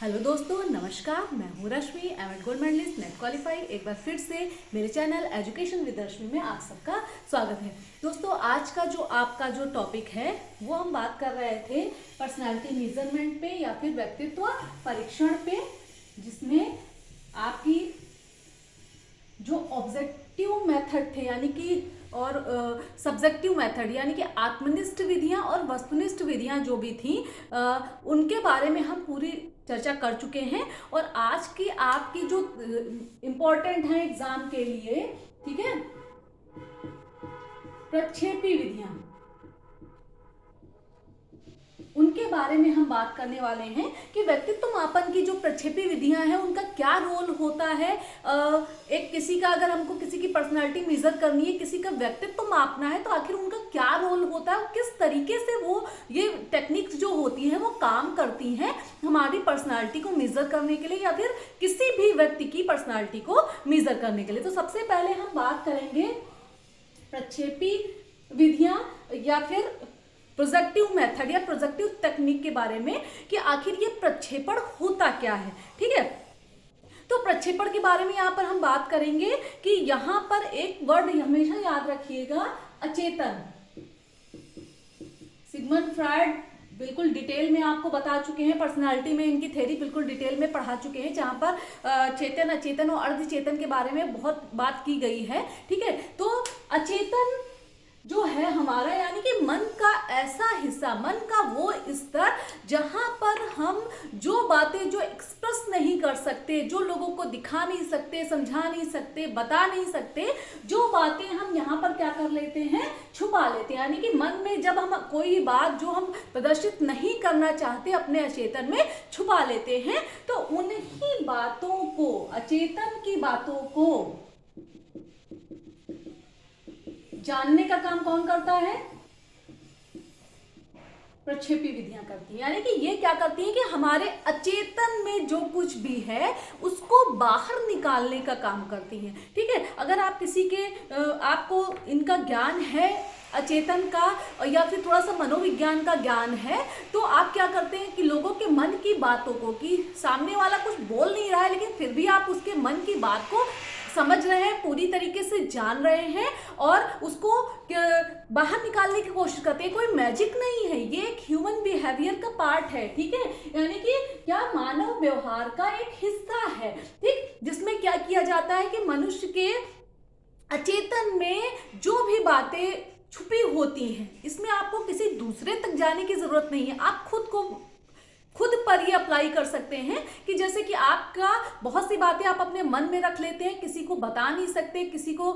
Hello दोस्तों, नमस्कार। मैं हूँ Rashmi, MEd gold medalist, NET qualify. एक बार फिर से मेरे चैनल एजुकेशन विद रश्मि में आप सबका स्वागत है। दोस्तों, आज का जो आपका जो टॉपिक है वो हम बात कर रहे थे पर्सनालिटी मेजरमेंट पे या फिर व्यक्तित्व परीक्षण पे, जिसमें आपकी जो ऑब्जेक्टिव मेथड थे यानी कि और सब्जेक्टिव मेथड यानी कि आत्मनिष्ठ विधियां और वस्तुनिष्ठ विधियां जो भी थी उनके बारे में हम पूरी चर्चा कर चुके हैं। और आज की आपकी जो इम्पोर्टेंट है एग्जाम के लिए, ठीक है, प्रक्षेपी विधियां, उनके बारे में हम बात करने वाले हैं कि व्यक्तित्व मापन की जो प्रक्षेपी विधियां हैं उनका क्या रोल होता है। एक किसी का, अगर हमको किसी की पर्सनालिटी मेजर करनी है, किसी का व्यक्तित्व मापना है, तो आखिर उनका क्या रोल होता है, किस तरीके से वो ये टेक्निक्स जो होती हैं वो काम करती हैं हमारी पर्सनालिटी को मेजर करने के लिए या फिर किसी भी व्यक्ति की पर्सनालिटी को मेजर करने के लिए। तो सबसे पहले हम बात करेंगे प्रक्षेपी विधियां या फिर प्रोजेक्टिव मेथड या प्रोजेक्टिव टेक्निक के बारे में कि आखिर ये प्रक्षेपण होता क्या है। ठीक है, तो प्रक्षेपण के बारे में यहाँ पर हम बात करेंगे कि यहाँ पर एक वर्ड हमेशा याद रखिएगा, अचेतन। सिगमंड फ्रायड बिल्कुल डिटेल में आपको बता चुके हैं, पर्सनालिटी में इनकी थ्योरी बिल्कुल डिटेल में पढ़ा चुके हैं, जहां पर चेतन, अचेतन और अर्धचेतन के बारे में बहुत बात की गई है। ठीक है, तो अचेतन जो है हमारा यानी कि मन का ऐसा हिस्सा, मन का वो स्तर जहां पर हम जो बातें जो एक्सप्रेस नहीं कर सकते, जो लोगों को दिखा नहीं सकते, समझा नहीं सकते, बता नहीं सकते, जो बातें हम यहाँ पर क्या कर लेते हैं, छुपा लेते हैं। यानी कि मन में जब हम कोई बात जो हम प्रदर्शित नहीं करना चाहते अपने अचेतन में छुपा लेते हैं, तो उन्हीं बातों को, अचेतन की बातों को जानने का काम कौन करता है? प्रक्षेपी विधियां करती हैं। यानी कि ये क्या करती हैं कि हमारे अचेतन में जो कुछ भी है उसको बाहर निकालने का काम करती हैं। ठीक है, अगर आप किसी के आपको इनका ज्ञान है अचेतन का या फिर थोड़ा सा मनोविज्ञान का ज्ञान है, तो आप क्या करते हैं कि लोगों के मन की बातों को, कि सामने वाला कुछ बोल नहीं रहा है लेकिन फिर भी आप उसके मन की बात को समझ रहे हैं, पूरी तरीके से जान रहे हैं और उसको बाहर निकालने की कोशिश करते हैं। कोई मैजिक नहीं है, ये एक ह्यूमन बिहेवियर का पार्ट है। ठीक है, यानी कि क्या मानव व्यवहार का एक हिस्सा है, ठीक, जिसमें क्या किया जाता है कि मनुष्य के अचेतन में जो भी बातें छुपी होती हैं, इसमें आपको किसी दूसरे तक जाने की जरूरत नहीं है। आप खुद पर ये अप्लाई कर सकते हैं कि जैसे कि आपका बहुत सी बातें आप अपने मन में रख लेते हैं, किसी को बता नहीं सकते, किसी को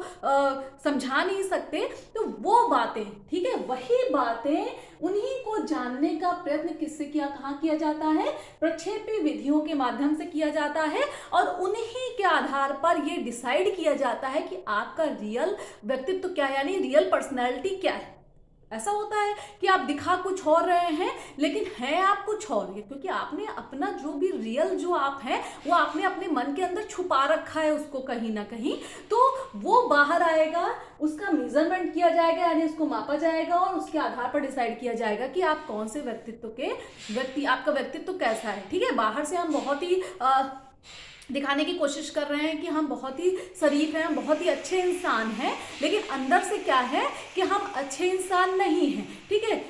समझा नहीं सकते, तो वो बातें, ठीक है, वही बातें, उन्हीं को जानने का प्रयत्न किससे किया, कहाँ किया जाता है? प्रक्षेपी विधियों के माध्यम से किया जाता है। और उन्हीं के आधार पर ये डिसाइड किया जाता है कि आपका रियल व्यक्तित्व क्या है, यानी रियल पर्सनैलिटी क्या है। ऐसा होता है कि आप दिखा कुछ और रहे हैं लेकिन है आप कुछ और, क्योंकि आपने अपना जो भी रियल जो आप हैं वो आपने अपने मन के अंदर छुपा रखा है उसको कहीं ना कहीं, तो वो बाहर आएगा, उसका मेजरमेंट किया जाएगा, यानी उसको मापा जाएगा और उसके आधार पर डिसाइड किया जाएगा कि आप कौन से व्यक्तित्व के आपका व्यक्तित्व कैसा है। ठीक है, बाहर से हम बहुत ही दिखाने की कोशिश कर रहे हैं कि हम बहुत ही शरीफ हैं, हम बहुत ही अच्छे इंसान हैं, लेकिन अंदर से क्या है कि हम अच्छे इंसान नहीं हैं। ठीक है,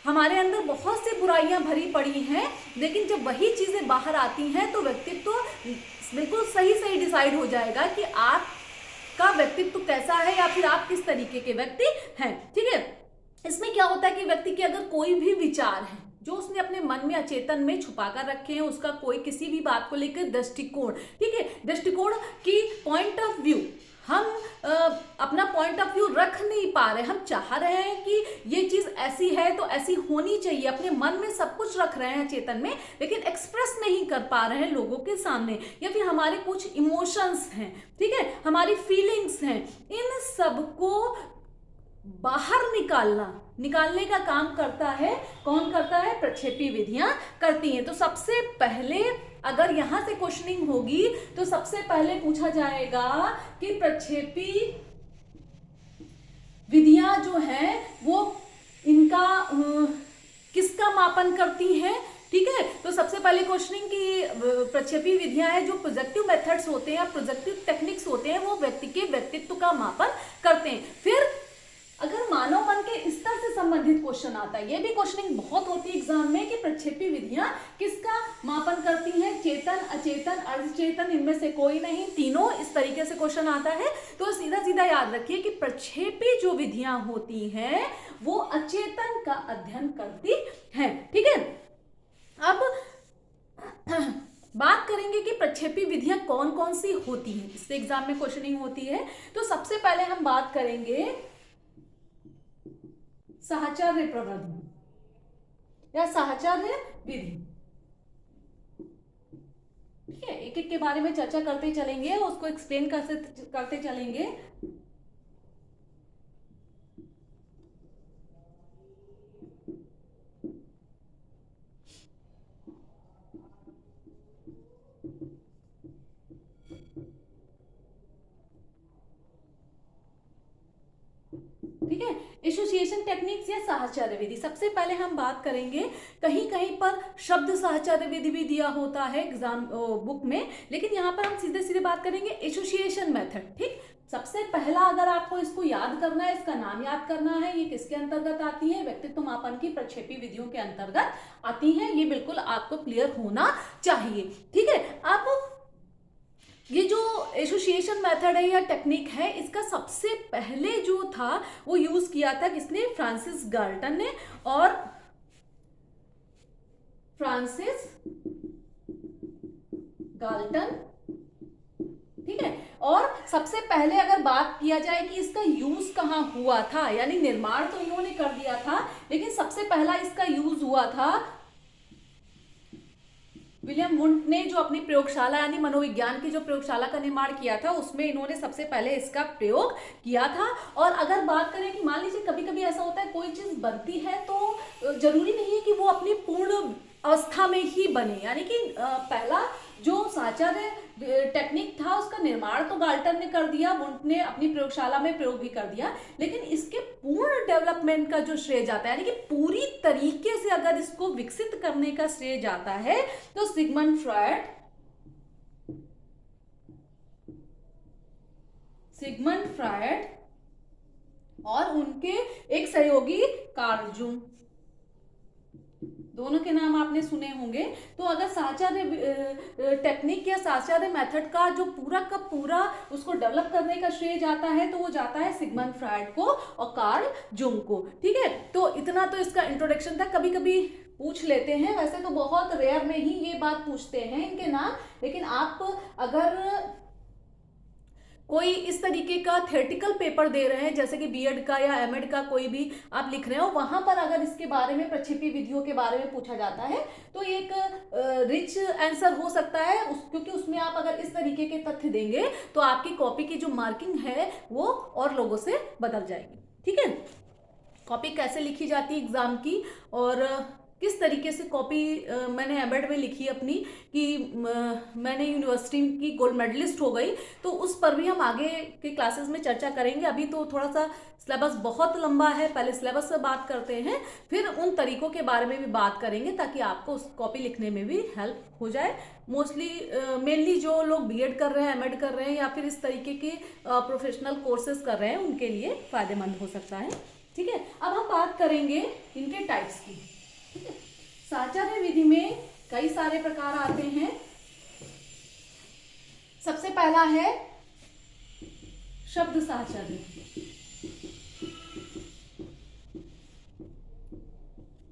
हमारे अंदर बहुत सी बुराइयां भरी पड़ी हैं, लेकिन जब वही चीजें बाहर आती हैं तो व्यक्तित्व बिल्कुल सही डिसाइड हो जाएगा कि आपका व्यक्तित्व कैसा है या फिर आप किस तरीके के व्यक्ति हैं। ठीक है, इसमें क्या होता है कि व्यक्ति के अगर कोई भी विचार है जो उसने अपने मन में अचेतन में छुपा कर रखे हैं, उसका कोई किसी भी बात को लेकर दृष्टिकोण, ठीक है, दृष्टिकोण की पॉइंट ऑफ व्यू, हम अपना पॉइंट ऑफ व्यू रख नहीं पा रहे, हम चाह रहे हैं कि ये चीज ऐसी है तो ऐसी होनी चाहिए, अपने मन में सब कुछ रख रहे हैं चेतन में, लेकिन एक्सप्रेस नहीं कर पा रहे हैं लोगों के सामने, या फिर हमारे कुछ इमोशंस हैं, ठीक है, हमारी फीलिंग्स हैं, इन सब को बाहर निकालने का काम करता है, कौन करता है? प्रक्षेपी विधियां करती हैं। तो सबसे पहले अगर यहां से क्वेश्चनिंग होगी तो सबसे पहले पूछा जाएगा कि प्रक्षेपी विधियां जो हैं वो इनका किसका मापन करती हैं? ठीक है। तो सबसे पहले क्वेश्चनिंग की प्रक्षेपी विधियां है, जो प्रोजेक्टिव मेथड्स होते हैं या प्रोजेक्टिव टेक्निक्स होते हैं, वो व्यक्ति के व्यक्तित्व का मापन करते हैं। फिर अगर मानव मन के स्तर से संबंधित क्वेश्चन आता है, ये भी क्वेश्चनिंग बहुत होती है एग्जाम में, कि प्रक्षेपी विधियां किसका मापन करती हैं, चेतन, अचेतन, अर्धचेतन, इनमें से कोई नहीं, तीनों, इस तरीके से क्वेश्चन आता है। तो सीधा सीधा याद रखिए कि प्रक्षेपी जो विधियां होती हैं वो अचेतन का अध्ययन करती हैं, ठीक है। अब बात करेंगे कि प्रक्षेपी विधियां कौन कौन सी होती हैं, इससे एग्जाम में क्वेश्चनिंग होती है। तो सबसे पहले हम बात करेंगे साहचर्य प्रवर्धन या साहचर्य विधि, ठीक है। एक एक के बारे में चर्चा करते चलेंगे, उसको एक्सप्लेन करते चलेंगे। ठीक है, एसोसिएशन टेक्निक्स या साहचर्य विधि। सबसे पहले हम बात करेंगे, कहीं कहीं पर शब्द साहचर्य विधि भी दिया होता है एग्जाम बुक में, लेकिन यहाँ पर हम सीधे सीधे बात करेंगे एसोसिएशन मेथड, ठीक। सबसे पहला अगर आपको इसको याद करना है, इसका नाम याद करना है, ये किसके अंतर्गत आती है, व्यक्तित्व मापन की प्रक्षेपी विधियों के अंतर्गत आती है, ये बिल्कुल आपको क्लियर होना चाहिए, ठीक है। अब ये जो एसोसिएशन मेथड है या टेक्निक है, इसका सबसे पहले जो था वो यूज किया था किसने, फ्रांसिस गाल्टन ने। और फ्रांसिस गाल्टन, ठीक है। और सबसे पहले अगर बात किया जाए कि इसका यूज कहाँ हुआ था, यानी निर्माण तो इन्होंने कर दिया था, लेकिन सबसे पहला इसका यूज हुआ था विलियम वुंट ने, जो अपनी प्रयोगशाला यानी मनोविज्ञान की जो प्रयोगशाला का निर्माण किया था, उसमें इन्होंने सबसे पहले इसका प्रयोग किया था। और अगर बात करें कि मान लीजिए कभी कभी ऐसा होता है कोई चीज बनती है तो जरूरी नहीं है कि वो अपनी पूर्ण अवस्था में ही बने, यानी कि पहला जो साहचर्य टेक्निक था उसका निर्माण तो गाल्टन ने कर दिया, वुंट ने अपनी प्रयोगशाला में प्रयोग भी कर दिया, लेकिन इसके पूर्ण डेवलपमेंट का जो श्रेय जाता है, यानी कि पूरी तरीके से अगर इसको विकसित करने का श्रेय जाता है, तो सिगमंड फ्रायड और उनके एक सहयोगी कार्ल जूंग, दोनों के नाम आपने सुने होंगे। तो अगर साहचर्य टेक्निक या साहचर्य मेथड का जो पूरा का पूरा उसको डेवलप करने का श्रेय जाता है, तो वो जाता है सिगमंड फ्रायड को और कार्ल जुंग को, ठीक है। तो इतना तो इसका इंट्रोडक्शन था। कभी कभी पूछ लेते हैं, वैसे तो बहुत रेयर में ही ये बात पूछते हैं इनके नाम, लेकिन आप अगर कोई इस तरीके का थियोरेटिकल पेपर दे रहे हैं, जैसे कि बीएड का या एमएड का कोई भी आप लिख रहे हो, वहां पर अगर इसके बारे में प्रक्षेपी विधियों के बारे में पूछा जाता है तो एक रिच आंसर हो सकता है, क्योंकि उसमें आप अगर इस तरीके के तथ्य देंगे तो आपकी कॉपी की जो मार्किंग है वो और लोगों से बदल जाएगी, ठीक है। कॉपी कैसे लिखी जाती है एग्जाम की, और किस तरीके से कॉपी मैंने एमएड में लिखी अपनी, कि मैंने यूनिवर्सिटी की गोल्ड मेडलिस्ट हो गई, तो उस पर भी हम आगे के क्लासेस में चर्चा करेंगे। अभी तो थोड़ा सा सिलेबस बहुत लंबा है, पहले सिलेबस से बात करते हैं, फिर उन तरीकों के बारे में भी बात करेंगे, ताकि आपको उस कॉपी लिखने में भी हेल्प हो जाए। मोस्टली मेनली जो लोग बीएड कर रहे हैं, एमएड कर रहे हैं, या फिर इस तरीके के प्रोफेशनल कोर्सेज कर रहे हैं, उनके लिए फायदेमंद हो सकता है, ठीक है। अब हम बात करेंगे इनके टाइप्स की, ठीक है। साहचर्य विधि में कई सारे प्रकार आते हैं। सबसे पहला है शब्द साहचर्य,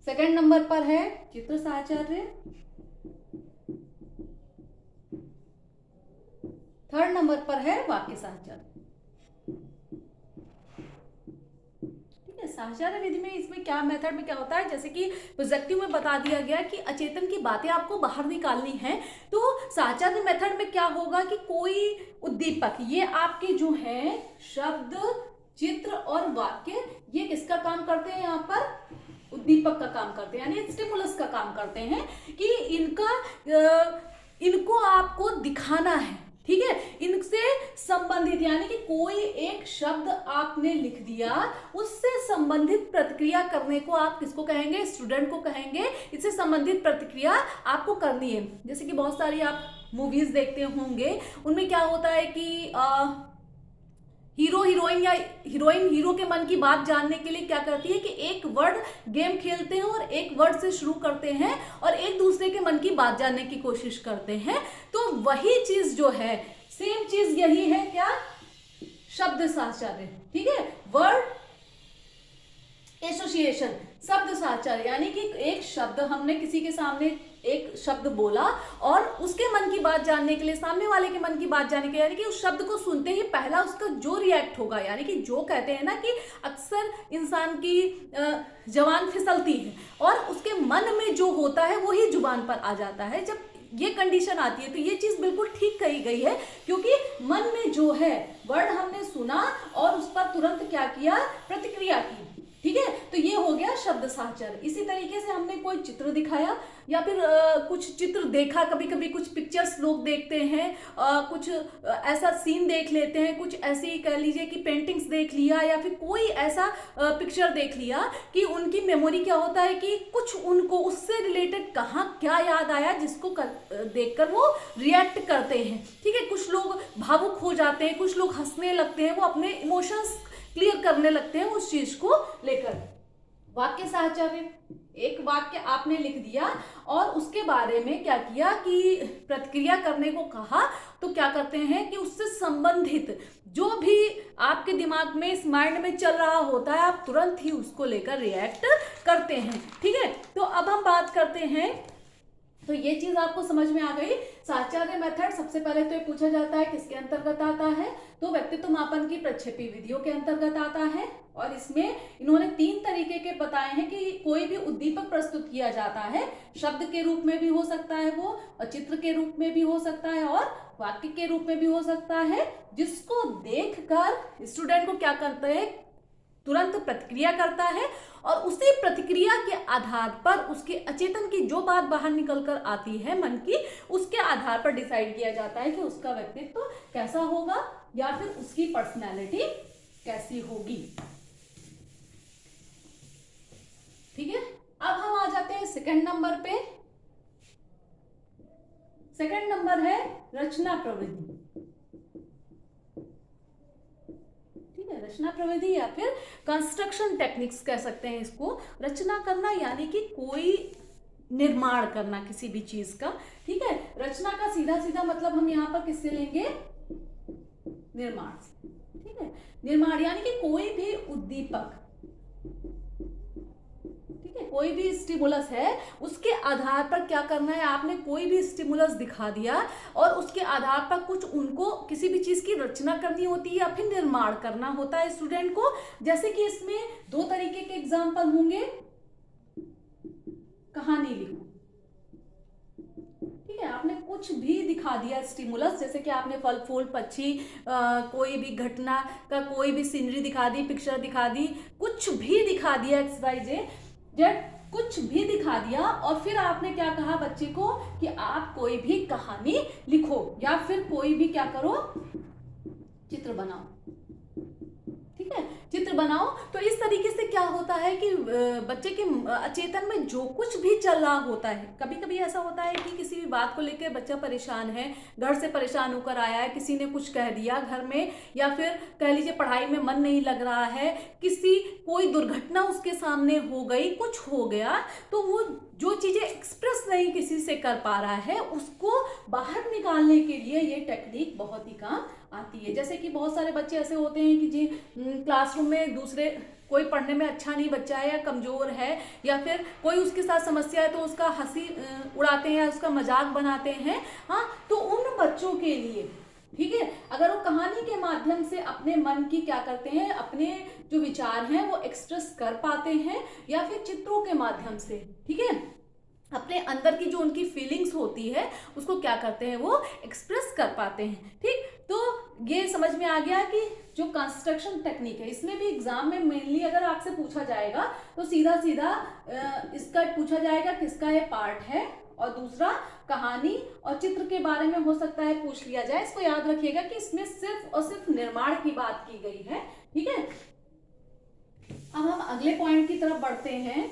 सेकंड नंबर पर है चित्र साहचर्य, थर्ड नंबर पर है वाक्य साहचर्य। साहचर्य विधि में इसमें क्या मेथड में क्या होता है, जैसे कि प्रोजेक्टिव में बता दिया गया कि अचेतन की बातें आपको बाहर निकालनी है, तो साहचर्य मेथड में क्या होगा कि कोई उद्दीपक, ये आपके जो है शब्द, चित्र और वाक्य, ये किसका काम करते हैं, यहाँ पर उद्दीपक का काम करते हैं, यानी स्टिमुलस का काम करते हैं, कि इनको आपको दिखाना है, ठीक है, इनसे संबंधित यानी कि कोई एक शब्द आपने लिख दिया, उससे संबंधित प्रतिक्रिया करने को आप किसको कहेंगे, स्टूडेंट को कहेंगे। इससे संबंधित प्रतिक्रिया आपको करनी है। जैसे कि बहुत सारी आप मूवीज देखते होंगे, उनमें क्या होता है कि हीरो हीरोइन या हीरोइन हीरो के मन की बात जानने के लिए क्या करती है कि एक वर्ड गेम खेलते हैं और एक वर्ड से शुरू करते हैं और एक दूसरे के मन की बात जानने की कोशिश करते हैं। तो वही चीज जो है, सेम चीज यही है, क्या, शब्द साहचर्य। ठीक है, वर्ड एसोसिएशन, शब्द साहचर्य, यानी कि एक शब्द हमने किसी के सामने एक शब्द बोला और उसके मन की बात जानने के लिए, सामने वाले के मन की बात जानने के लिए, यानी कि उस शब्द को सुनते ही पहला उसका जो रिएक्ट होगा, यानी कि जो कहते हैं ना कि अक्सर इंसान की जबान फिसलती है और उसके मन में जो होता है वही जुबान पर आ जाता है। जब ये कंडीशन आती है तो ये चीज बिल्कुल ठीक कही गई है, क्योंकि मन में जो है वर्ड हमने सुना और उस पर तुरंत क्या किया, प्रतिक्रिया की। ठीक है, तो ये हो गया शब्द साहचर्य। इसी तरीके से हमने कोई चित्र दिखाया या फिर कुछ चित्र देखा, कभी कभी कुछ पिक्चर्स लोग देखते हैं, कुछ ऐसा सीन देख लेते हैं, कुछ ऐसी कह लीजिए कि पेंटिंग्स देख लिया या फिर कोई ऐसा पिक्चर देख लिया कि उनकी मेमोरी क्या होता है कि कुछ उनको उससे रिलेटेड कहाँ क्या याद आया, जिसको देखकर वो रिएक्ट करते हैं। ठीक है, कुछ लोग भावुक हो जाते हैं, कुछ लोग हंसने लगते हैं, वो अपने इमोशंस क्लियर करने लगते हैं उस चीज को लेकर। वाक्य साहचर्य, एक वाक्य आपने लिख दिया और उसके बारे में क्या किया कि प्रतिक्रिया करने को कहा, तो क्या करते हैं कि उससे संबंधित जो भी आपके दिमाग में, इस माइंड में चल रहा होता है, आप तुरंत ही उसको लेकर रिएक्ट करते हैं। ठीक है, तो अब हम बात करते हैं, तो ये चीज आपको समझ में आ गई। साहचर्य मेथड सबसे पहले तो ये पूछा जाता है किसके अंतर्गत आता है, तो व्यक्तित्व मापन की प्रक्षेपी विधियों के अंतर्गत आता है। और इसमें इन्होंने 3 तरीके के बताए हैं कि कोई भी उद्दीपक प्रस्तुत किया जाता है, शब्द के रूप में भी हो सकता है वो, और चित्र के रूप में भी हो सकता है, और वाक्य के रूप में भी हो सकता है, जिसको देखकर स्टूडेंट को क्या करते हैं, तुरंत प्रतिक्रिया करता है और उसी प्रतिक्रिया के आधार पर उसके अचेतन की जो बात बाहर निकलकर आती है मन की, उसके आधार पर डिसाइड किया जाता है कि उसका व्यक्तित्व कैसा होगा या फिर उसकी पर्सनैलिटी कैसी होगी। ठीक है, अब हम आ जाते हैं सेकंड नंबर पे। सेकंड नंबर है रचना प्रविधि। रचना प्रविधि या फिर कंस्ट्रक्शन टेक्निक्स कह सकते हैं इसको। रचना करना यानी कि कोई निर्माण करना किसी भी चीज का। ठीक है, रचना का सीधा सीधा मतलब हम यहाँ पर किससे लेंगे, निर्माण से। ठीक है, निर्माण यानी कि कोई भी उद्दीपक, कोई भी स्टिमुलस है, उसके आधार पर क्या करना है, आपने कोई भी स्टिमुलस दिखा दिया और उसके आधार पर कुछ उनको किसी भी चीज की रचना करनी होती है या फिर निर्माण करना होता है स्टूडेंट को। जैसे कि इसमें 2 तरीके के एग्जाम्पल होंगे, कहानी लिखो। ठीक है, आपने कुछ भी दिखा दिया स्टिमुलस, जैसे कि आपने फल फूल पक्षी, कोई भी घटना का कोई भी सीनरी दिखा दी, पिक्चर दिखा दी, कुछ भी दिखा दिया, XYZ कुछ भी दिखा दिया, और फिर आपने क्या कहा बच्चे को कि आप कोई भी कहानी लिखो या फिर कोई भी क्या करो, चित्र बनाओ। ठीक है, चित्र बनाओ। तो इस तरीके से क्या होता है कि बच्चे के अचेतन में जो कुछ भी चल रहा होता है, कभी कभी ऐसा होता है कि किसी भी बात को लेकर बच्चा परेशान है, घर से परेशान होकर आया है, किसी ने कुछ कह दिया घर में, या फिर कह लीजिए पढ़ाई में मन नहीं लग रहा है, कोई दुर्घटना उसके सामने हो गई, कुछ हो गया, तो वो जो चीजें एक्सप्रेस नहीं किसी से कर पा रहा है, उसको बाहर निकालने के लिए ये टेक्निक बहुत ही काम आती है। जैसे कि बहुत सारे बच्चे ऐसे होते हैं कि जी क्लासरूम में दूसरे कोई पढ़ने में अच्छा नहीं बच्चा है या कमजोर है, या फिर कोई उसके साथ समस्या है तो उसका हंसी उड़ाते हैं, उसका मजाक बनाते हैं। हाँ, तो उन बच्चों के लिए, ठीक है, अगर वो कहानी के माध्यम से अपने मन की क्या करते हैं, अपने जो विचार हैं वो एक्सप्रेस कर पाते हैं, या फिर चित्रों के माध्यम से, ठीक है, अपने अंदर की जो उनकी फीलिंग्स होती है उसको क्या करते हैं, वो एक्सप्रेस कर पाते हैं। ठीक, तो ये समझ में आ गया कि जो कंस्ट्रक्शन टेक्निक है, इसमें भी एग्जाम में मेनली अगर आपसे पूछा जाएगा तो सीधा सीधा इसका पूछा जाएगा किसका ये पार्ट है, और दूसरा कहानी और चित्र के बारे में हो सकता है पूछ लिया जाए। इसको याद रखिएगा कि इसमें सिर्फ और सिर्फ निर्माण की बात की गई है। ठीक है, अब हम अगले पॉइंट की तरफ बढ़ते हैं।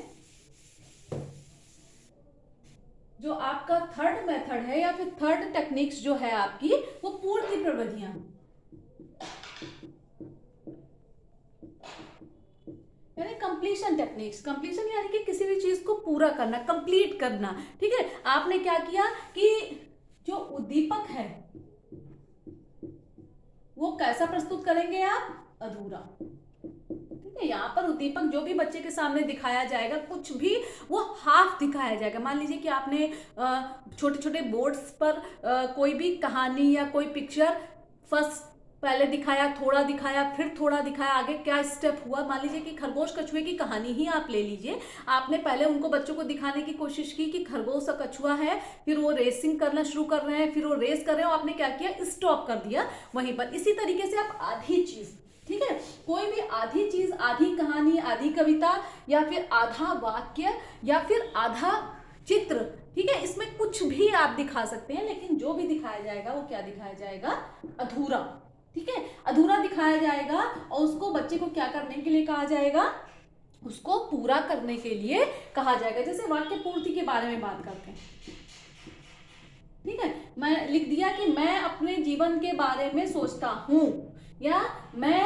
जो आपका थर्ड मेथड है या फिर थर्ड टेक्निक्स जो है आपकी, वो पूर्ति प्रविधियां, यानी कंप्लीशन टेक्निक्स। कंप्लीशन यानी कि किसी भी चीज को पूरा करना, कंप्लीट करना। ठीक है, आपने क्या किया कि जो उद्दीपक है वो कैसा प्रस्तुत करेंगे आप, अधूरा। ठीक है, यहाँ पर उद्दीपक जो भी बच्चे के सामने दिखाया जाएगा, कुछ भी वो हाफ दिखाया जाएगा। मान लीजिए कि आपने छोटे छोटे बोर्ड्स पर कोई भी कहानी या कोई पिक्चर फर्स्ट पहले दिखाया, थोड़ा दिखाया, फिर थोड़ा दिखाया, आगे क्या स्टेप हुआ। मान लीजिए कि खरगोश कछुए की कहानी ही आप ले लीजिए। आपने पहले उनको बच्चों को दिखाने की कोशिश की कि खरगोश और कछुआ है, फिर वो रेसिंग करना शुरू कर रहे हैं, फिर वो रेस कर रहे हैं, और आपने क्या किया, स्टॉप कर दिया वहीं पर। इसी तरीके से आप आधी चीज, ठीक है, कोई भी आधी चीज, आधी कहानी, आधी कविता, या फिर आधा वाक्य, या फिर आधा चित्र, ठीक है, इसमें कुछ भी आप दिखा सकते हैं, लेकिन जो भी दिखाया जाएगा वो क्या दिखाया जाएगा, अधूरा। ठीक है, अधूरा दिखाया जाएगा, और उसको बच्चे को क्या करने के लिए कहा जाएगा, उसको पूरा करने के लिए कहा जाएगा। जैसे वाक्य पूर्ति के बारे में बात करते हैं। ठीक है, मैं लिख दिया कि मैं अपने जीवन के बारे में सोचता हूं, या मैं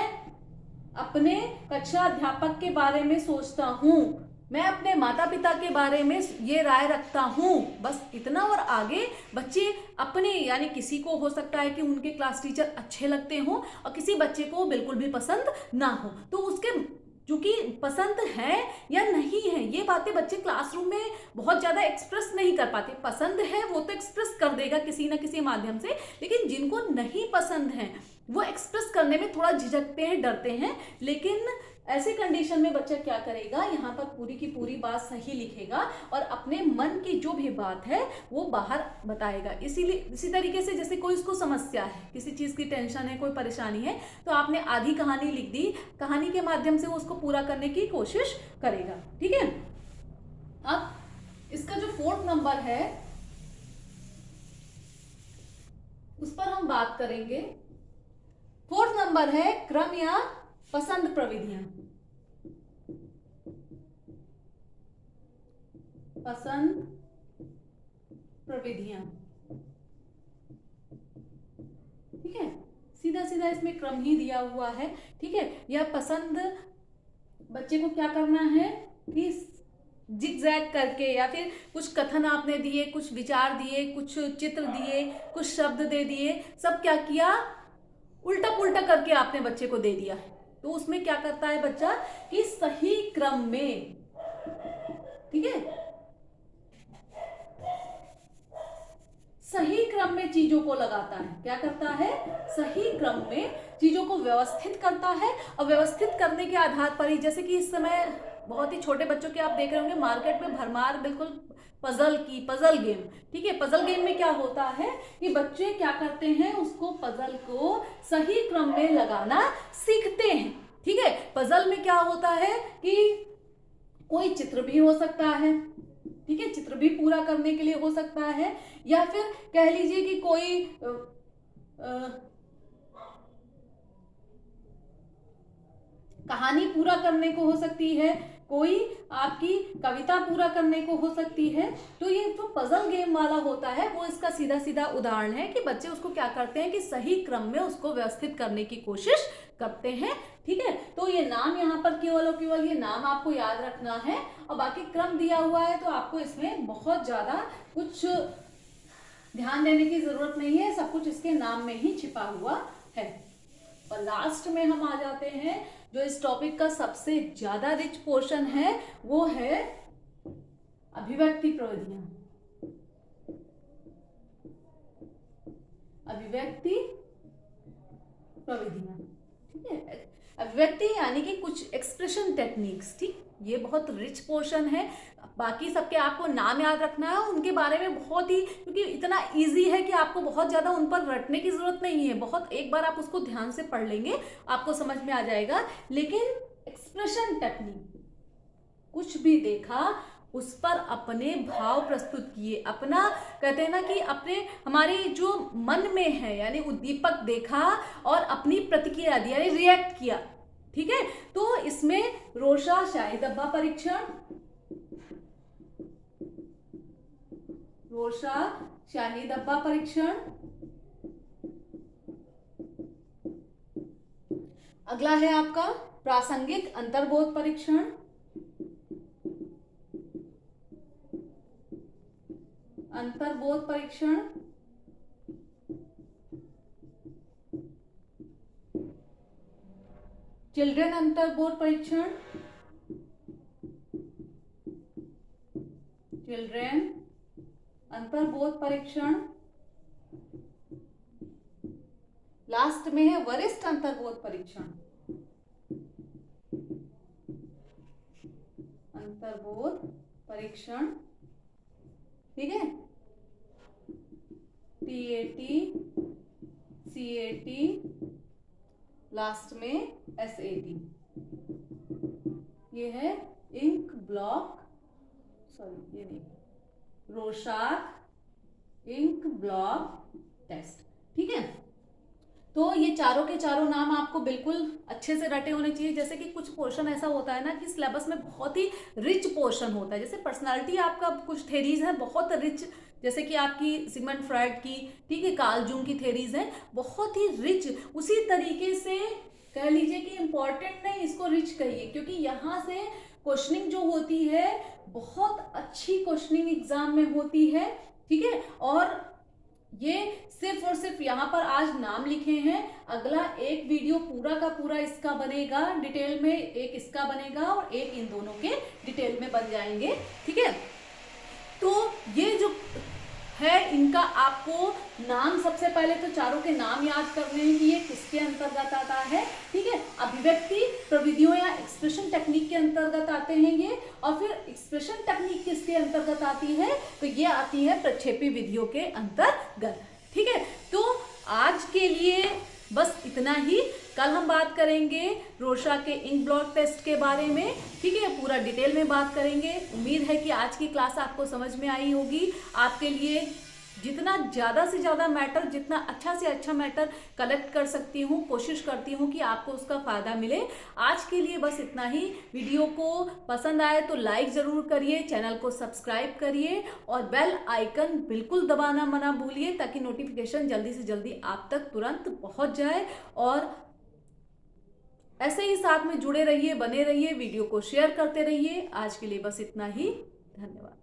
अपने कक्षा अध्यापक के बारे में सोचता हूं, मैं अपने माता पिता के बारे में ये राय रखता हूं। बस इतना, और आगे बच्चे अपने, यानी किसी को हो सकता है कि उनके क्लास टीचर अच्छे लगते हों और किसी बच्चे को बिल्कुल भी पसंद ना हो, तो उसके चूंकि पसंद है या नहीं है, ये बातें बच्चे क्लासरूम में बहुत ज़्यादा एक्सप्रेस नहीं कर पाते। पसंद है वो तो एक्सप्रेस कर देगा किसी न किसी माध्यम से, लेकिन जिनको नहीं पसंद है वो एक्सप्रेस करने में थोड़ा झिझकते हैं, डरते हैं। लेकिन ऐसे कंडीशन में बच्चा क्या करेगा, यहाँ पर पूरी की पूरी बात सही लिखेगा और अपने मन की जो भी बात है वो बाहर बताएगा। इसीलिए इसी तरीके से जैसे कोई उसको समस्या है, किसी चीज़ की टेंशन है, कोई परेशानी है, तो आपने आधी कहानी लिख दी, कहानी के माध्यम से वो उसको पूरा करने की कोशिश करेगा। ठीक है, अब इसका जो 4th नंबर है उस पर हम बात करेंगे। 4th नंबर है क्रम या पसंद प्रविधियां। पसंद प्रविधियां, ठीक है, सीधा सीधा इसमें क्रम ही दिया हुआ है। ठीक है, यह पसंद बच्चे को क्या करना है कि जिगजैग करके, या फिर कुछ कथन आपने दिए, कुछ विचार दिए, कुछ चित्र दिए, कुछ शब्द दे दिए, सब क्या किया, उल्टा पुल्टा करके आपने बच्चे को दे दिया है। तो उसमें क्या करता है बच्चा कि सही क्रम में, ठीक है, सही क्रम में चीजों को लगाता है। क्या करता है, सही क्रम में चीजों को व्यवस्थित करता है, और व्यवस्थित करने के आधार पर ही, जैसे कि इस समय बहुत ही छोटे बच्चों के आप देख रहे होंगे मार्केट में भरमार बिल्कुल पजल गेम। ठीक है, पजल गेम में क्या होता है कि बच्चे क्या करते हैं, उसको पजल को सही क्रम में लगाना सीखते हैं। ठीक है, पजल में क्या होता है कि कोई चित्र भी हो सकता है, ठीक है, चित्र भी पूरा करने के लिए हो सकता है, या फिर कह लीजिए कि कोई कहानी पूरा करने को हो सकती है, कोई आपकी कविता पूरा करने को हो सकती है। तो ये जो पजल गेम वाला होता है वो इसका सीधा सीधा उदाहरण है कि बच्चे उसको क्या करते हैं कि सही क्रम में उसको व्यवस्थित करने की कोशिश करते हैं। ठीक है, तो ये नाम यहाँ पर केवल और केवल ये नाम आपको याद रखना है, और बाकी क्रम दिया हुआ है तो आपको इसमें बहुत ज्यादा कुछ ध्यान देने की जरूरत नहीं है, सब कुछ इसके नाम में ही छिपा हुआ है। और लास्ट में हम आ जाते हैं, जो इस टॉपिक का सबसे ज्यादा रिच पोर्शन है वो है अभिव्यक्ति प्रविधियां। अभिव्यक्ति प्रविधियां, ठीक है, अभिव्यक्ति यानी कि कुछ एक्सप्रेशन टेक्निक्स, ठीक, ये बहुत रिच पोर्शन है। बाकी सबके आपको नाम याद रखना है, उनके बारे में बहुत ही, क्योंकि इतना इजी है कि आपको बहुत ज़्यादा उन पर रटने की ज़रूरत नहीं है। बहुत एक बार आप उसको ध्यान से पढ़ लेंगे आपको समझ में आ जाएगा। लेकिन एक्सप्रेशन टेक्निक, कुछ भी देखा उस पर अपने भाव प्रस्तुत किए, अपना कहते हैं ना कि अपने हमारे जो मन में है यानी उद्दीपक देखा और अपनी प्रतिक्रिया दी यानी रिएक्ट किया, ठीक है। तो इसमें रोशा शाही डब्बा परीक्षण, रोशा शाही डब्बा परीक्षण। अगला है आपका प्रासंगिक अंतर्बोध परीक्षण, अंतर्बोध परीक्षण। चिल्ड्रन अंतर्बोध परीक्षण, चिल्ड्रन अंतर्बोध परीक्षण। लास्ट में है वरिष्ठ अंतर्बोध परीक्षण, अंतर्बोध परीक्षण, ठीक है। TAT, CAT, लास्ट में SAT। ये है इंक ब्लॉक, सॉरी ये नहीं, रोशाक इंक ब्लॉक टेस्ट, ठीक है। तो ये चारों के चारों नाम आपको बिल्कुल अच्छे से रटे होने चाहिए। जैसे कि कुछ पोर्शन ऐसा होता है ना कि सिलेबस में बहुत ही रिच पोर्शन होता है, जैसे पर्सनालिटी आपका कुछ थेरीज है बहुत रिच, जैसे कि आपकी सिगमंड फ्रॉइड की, ठीक है, कार्ल जूंग की थेरीज हैं बहुत ही रिच। उसी तरीके से कह लीजिए कि इम्पॉर्टेंट नहीं, इसको रिच कहिए, क्योंकि यहाँ से क्वेश्चनिंग जो होती है बहुत अच्छी क्वेश्चनिंग एग्जाम में होती है, ठीक है। और ये सिर्फ और सिर्फ यहाँ पर आज नाम लिखे हैं, अगला एक वीडियो पूरा का पूरा इसका बनेगा डिटेल में, एक इसका बनेगा और एक इन दोनों के डिटेल में बन जाएंगे, ठीक है। तो ये जो है इनका आपको नाम सबसे पहले तो चारों के नाम याद करने हैं कि ये किसके अंतर्गत आता है, ठीक है। अभिव्यक्ति प्रविधियों या एक्सप्रेशन टेक्निक के अंतर्गत आते हैं ये, और फिर एक्सप्रेशन टेक्निक किसके अंतर्गत आती है, तो ये आती है प्रक्षेपी विधियों के अंतर्गत, ठीक है। तो आज के लिए बस इतना ही। कल हम बात करेंगे रोशा के इंक ब्लॉक टेस्ट के बारे में, ठीक है, पूरा डिटेल में बात करेंगे। उम्मीद है कि आज की क्लास आपको समझ में आई होगी। आपके लिए जितना ज़्यादा से ज़्यादा मैटर, जितना अच्छा से अच्छा मैटर कलेक्ट कर सकती हूँ, कोशिश करती हूँ कि आपको उसका फ़ायदा मिले। आज के लिए बस इतना ही। वीडियो को पसंद आए तो लाइक ज़रूर करिए, चैनल को सब्सक्राइब करिए और बेल आइकन बिल्कुल दबाना मना भूलिए, ताकि नोटिफिकेशन जल्दी से जल्दी आप तक तुरंत पहुँच जाए। और ऐसे ही साथ में जुड़े रहिए, बने रहिए, वीडियो को शेयर करते रहिए। आज के लिए बस इतना ही। धन्यवाद।